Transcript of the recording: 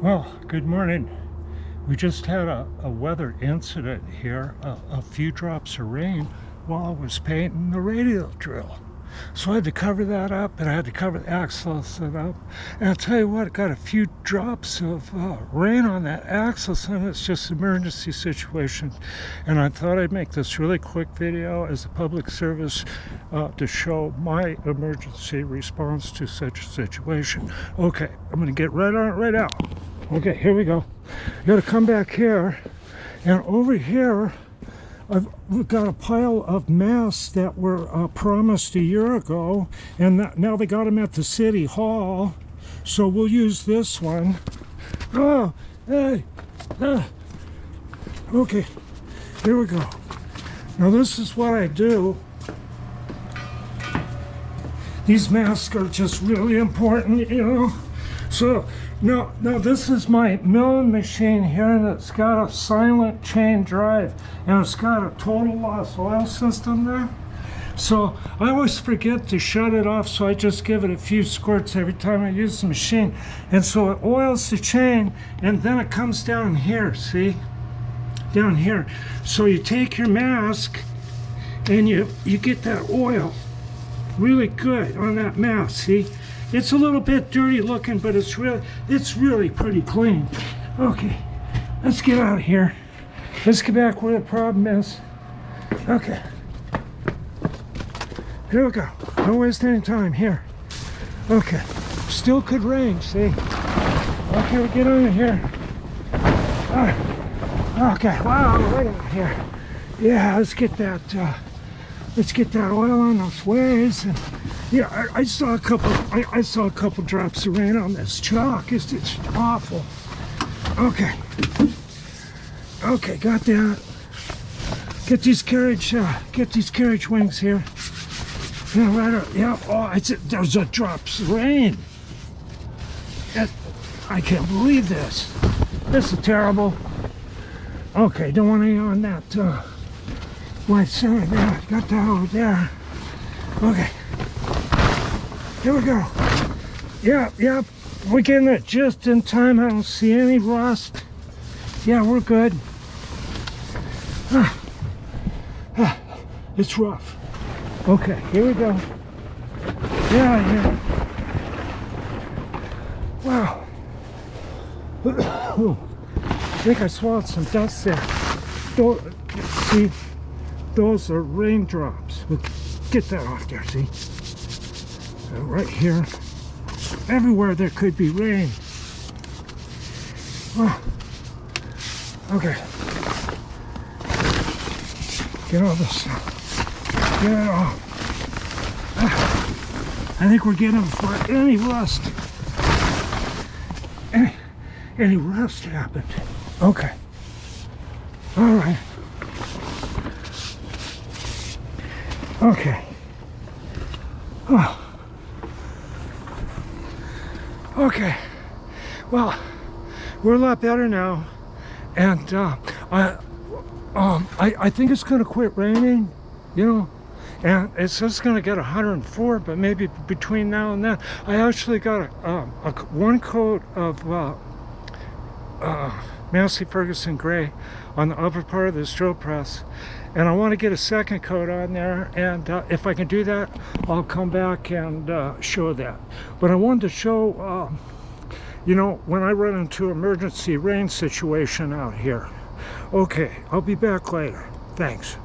Well, good morning. We just had a weather incident here, a few drops of rain while I was painting the radial drill. So I had to cover that up, and I had to cover the axle set up. And I'll tell you what, it got a few drops of rain on that axle, and it's just an emergency situation. And I thought I'd make this really quick video as a public service to show my emergency response to such a situation. Okay, I'm going to get right on it right now. Okay, here we go. You got to come back here, and over here we've got a pile of masks that were promised a year ago, and now they got them at the city hall, so we'll use this one. Oh, hey, okay, here we go. Now this is what I do. These masks are just really important, you know. So now this is my milling machine here, and it's got a silent chain drive, and it's got a total loss oil system there. So I always forget to shut it off, so I just give it a few squirts every time I use the machine. And so it oils the chain, and then it comes down here, see? Down here. So you take your mask, and you get that oil really good on that mask, see? It's a little bit dirty looking, but it's really pretty clean. Okay, let's get out of here. Let's get back where the problem is. Okay, here we go. Don't waste any time here. Okay, still could rain, see? Okay, we'll get on here. Okay, wow, right out here. Yeah, let's get that oil on those waves. And yeah, I saw a couple drops of rain on this chalk. It's awful. Okay, got that. Get these carriage wings here. Yeah, right up. Yeah. Oh, there's a drops of rain. I can't believe this. This is terrible. Okay, don't want any on that white center there. Got that over there. Okay. Here we go. Yep. We're getting it just in time. I don't see any rust. Yeah, we're good. It's rough. Okay, here we go. Yeah. Wow. I think I swallowed some dust there. See, those are raindrops. We'll get that off there, see? Right here, everywhere there could be rain. Oh. Okay, get all this stuff. Get it off. I think we're getting for any rust. Any rust happened. Okay. All right. Okay. Oh. Okay, well, we're a lot better now, and I think it's going to quit raining, you know, and it's just going to get 104, but maybe between now and then. I actually got one coat of Massey Ferguson gray on the upper part of this drill press, and I want to get a second coat on there, and if I can do that, I'll come back and show that. But I wanted to show you know, when I run into emergency rain situation out here. Okay, I'll be back later. Thanks.